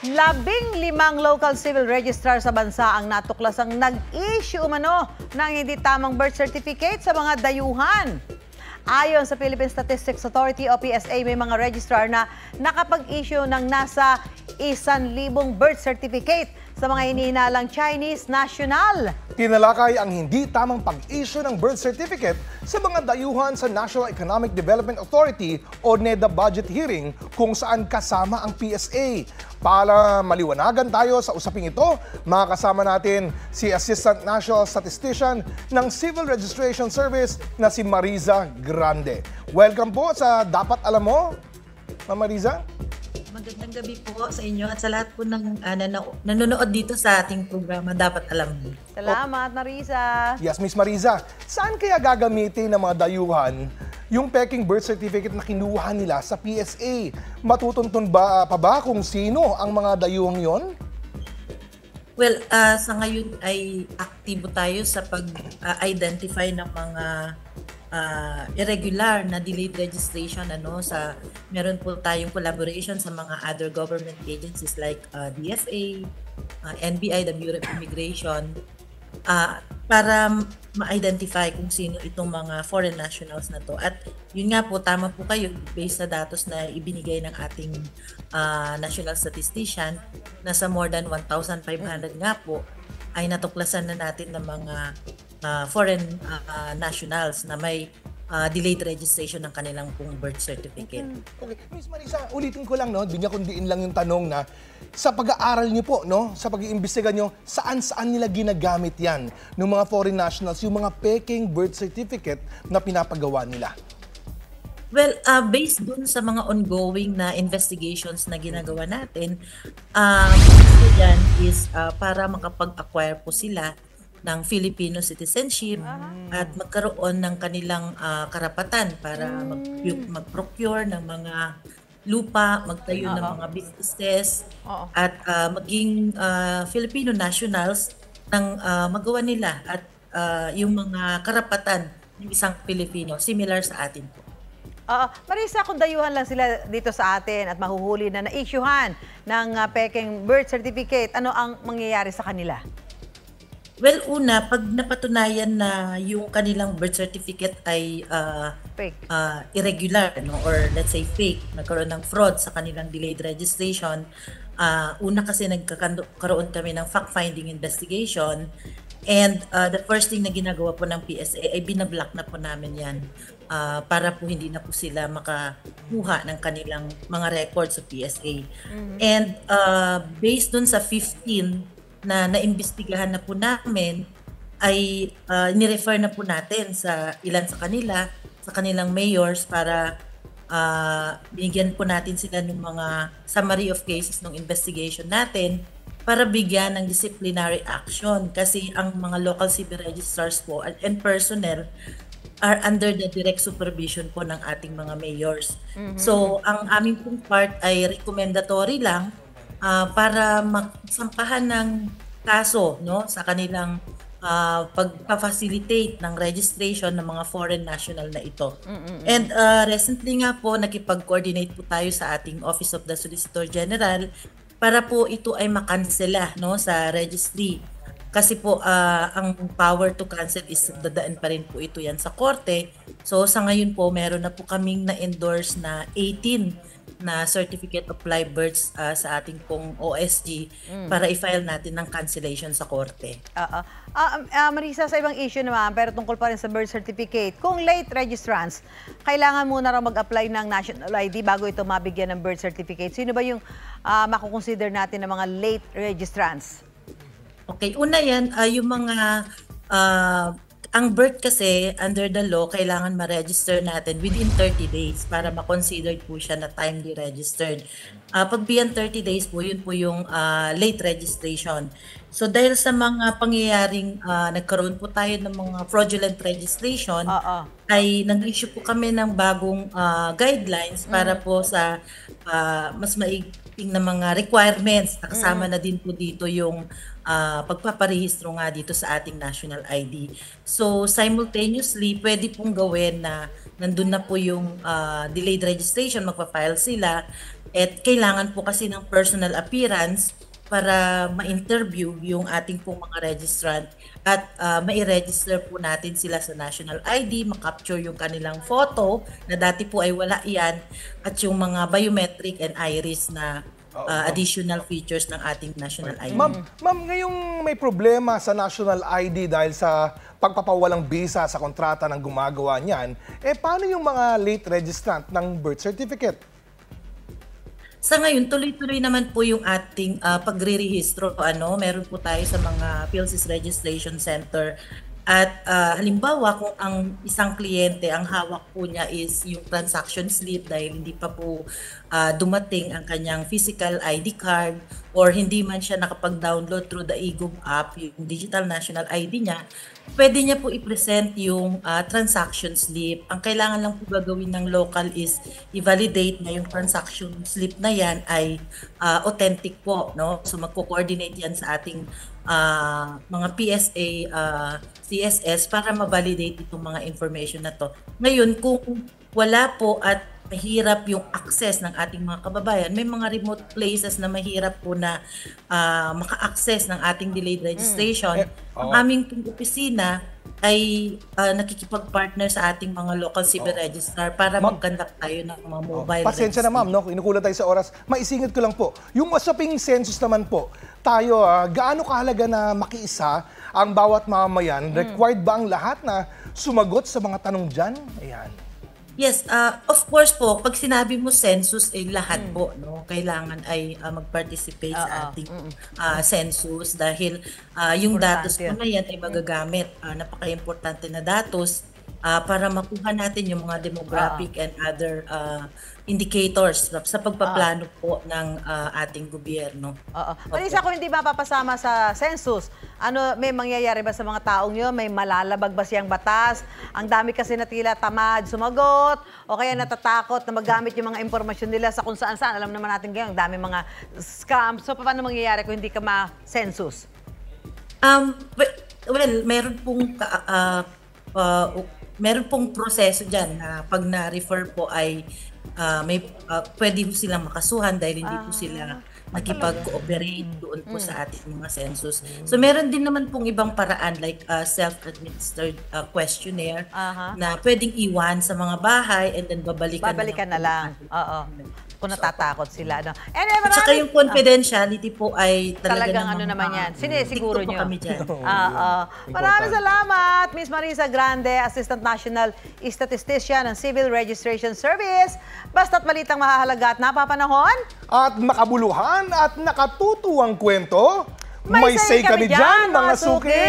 15 local civil registrar sa bansa ang natuklasang nag-issue umano ng hindi tamang birth certificate sa mga dayuhan. Ayon sa Philippine Statistics Authority o PSA, may mga registrar na nakapag-issue ng nasa 1,000 birth certificate sa mga hinihinalang Chinese national. Tinalakay ang hindi tamang pag-issue ng birth certificate sa mga dayuhan sa National Economic Development Authority o NEDA budget hearing kung saan kasama ang PSA. Para maliwanagan tayo sa usaping ito, makakasama natin si Assistant National Statistician ng Civil Registration Service na si Mariza Grande. Welcome po sa Dapat Alam Mo, Ma'am Mariza. Magandang gabi po sa inyo at sa lahat po ng nanonood dito sa ating programa Dapat Alam Mo. Salamat, Mariza. Yes, Miss Mariza. Saan kaya gagamitin ng mga dayuhan yung peking birth certificate na kinuha nila sa PSA? Matutuntun pa ba kung sino ang mga dayuhang yon? Well, sa ngayon ay aktibo tayo sa pag-identify ng mga irregular na delayed registration. Meron po tayong collaboration sa mga other government agencies like DFA, NBI, the Bureau of Immigration, para ma-identify kung sino itong mga foreign nationals na to. At yun nga po, tama po kayo, based sa datos na ibinigay ng ating national statistician, nasa more than 1,500 nga po ay natuklasan na natin ng mga foreign nationals na may delayed registration ng kanilang pong birth certificate. Okay. Miss Marisa, ulitin ko lang, no? Bigyan ko diin lang yung tanong na sa pag-aaral niyo po, no? Sa pag-iimbestiga niyo, saan nila ginagamit yan ng mga foreign nationals, yung mga peking birth certificate na pinapagawa nila? Well, based dun sa mga ongoing na investigations na ginagawa natin, yan is para makapag-acquire po sila ng Filipino citizenship at magkaroon ng kanilang karapatan para mag-procure ng mga lupa, magtayo ng mga businesses at maging Filipino nationals ng magawa nila at yung mga karapatan ng isang Pilipino, similar sa atin po. Marisa, kung dayuhan lang sila dito sa atin at mahuhuli na na-issuehan ng peking birth certificate, ano ang mangyayari sa kanila? Well, una, pag napatunayan na yung kanilang birth certificate ay fake, irregular, no? Or let's say fake, nagkaroon ng fraud sa kanilang delayed registration, una kasi nagkaroon kami ng fact-finding investigation, and the first thing na ginagawa po ng PSA ay binablock na po namin yan para po hindi na po sila makakuha ng kanilang mga records sa PSA. And based dun sa 15 na naimbestigahan na po namin, ay nirefer na po natin sa ilan sa kanila, sa kanilang mayors para binigyan po natin sila ng mga summary of cases ng investigation natin para bigyan ng disciplinary action kasi ang mga local civil registrars po and personnel are under the direct supervision po ng ating mga mayors. So ang aming pong part ay recommendatory lang para magsampahan ng kaso, no, sa kanilang pagpa-facilitate ng registration ng mga foreign national na ito. And recently nga po nakipag-coordinate po tayo sa ating Office of the Solicitor General para po ito ay makansela, no, sa registry. Kasi po ang power to cancel is dadaan pa rin po ito yan sa korte. So sa ngayon po meron na po kaming na-endorse na 18 na certificate of live births sa ating pong OSG para i-file natin ng cancellation sa korte. Marisa, sa ibang issue naman, pero tungkol pa rin sa birth certificate, kung late registrants, kailangan muna raw mag-apply ng national ID bago ito mabigyan ng birth certificate. Sino ba yung makukonsider natin ng mga late registrants? Okay, una yan, yung mga ang birth kasi under the law, kailangan ma-register natin within 30 days para ma-consider po siya na timely registered. Pag beyond 30 days po, yun po yung late registration. So dahil sa mga pangyayaring nagkaroon po tayo ng mga fraudulent registration, ay nag-issue po kami ng bagong guidelines para po sa mas existing na mga requirements. Nakasama na din po dito yung pagpaparehistro nga dito sa ating national ID. So simultaneously, pwede pong gawin na nandun na po yung delayed registration, magpa-file sila. At kailangan po kasi ng personal appearance para ma-interview yung ating pong mga registrant at ma-register po natin sila sa national ID, makapture yung kanilang photo na dati po ay wala yan at yung mga biometric and iris na additional features ng ating national ID. Ma'am, ngayong may problema sa national ID dahil sa pagpapawalang bisa sa kontrata ng gumagawa niyan, paano yung mga late registrant ng birth certificate? Sa ngayon, tuloy-tuloy naman po yung ating pagre-rehistro. Meron po tayo sa mga PhilSys Registration Center. At halimbawa, kung ang isang kliyente, ang hawak po niya is yung transaction slip dahil hindi pa po dumating ang kanyang physical ID card or hindi man siya nakapag-download through the eGov app, yung digital national ID niya, pwede niya po i-present yung transaction slip. Ang kailangan lang po gagawin ng local is i-validate na yung transaction slip na yan ay authentic po. No? So magko-coordinate yan sa ating mga PSA, CSS para ma-validate itong mga information na to. Ngayon, kung wala po at mahirap yung access ng ating mga kababayan, may mga remote places na mahirap po na maka-access ng ating delayed registration. Ang aming opisina ay nakikipag-partner sa ating mga local civil registrar para mag-conduct tayo ng mga mobile Pasensya na ma'am, no? Inukulan tayo sa oras. Maisingit ko lang po. Yung usaping census naman po, tayo, gaano kahalaga na makiisa ang bawat mamamayan? Required ba ang lahat na sumagot sa mga tanong dyan? Ayan. Yes, of course po, pag sinabi mo census, lahat po, no? Kailangan ay mag-participate sa ating census dahil yung datos po na yan ay magagamit. Napaka-importante na datos para makuha natin yung mga demographic and other indicators sa pagpaplano po ng ating gobyerno. Marisa, kung hindi mapapasama sa census, may mangyayari ba sa mga taong yun? May malalabag ba siyang batas? Ang dami kasi na tila tamad sumagot o kaya natatakot na magamit yung mga impormasyon nila sa kung saan-saan. Alam naman natin ngayon, ang dami mga scams. So, paano mangyayari kung hindi ka ma-census? Well, meron pong proseso dyan na pag na-refer po ay pwede po silang makasuhan dahil hindi po sila nakipag-cooperate doon po sa ating mga census. So meron din naman pong ibang paraan like self-administered questionnaire na pwedeng iwan sa mga bahay and then babalikan na lang. Kung natatakot sila. No? At saka yung confidentiality po ay talagang naman yan. Siguro nyo. Kami dyan. Maraming salamat, Ms. Marisa Grande, Assistant National Statistician ng Civil Registration Service. Basta't balitang mahahalaga at napapanahon. At makabuluhan at nakatutuwang kwento, may say kami dyan, mga suki!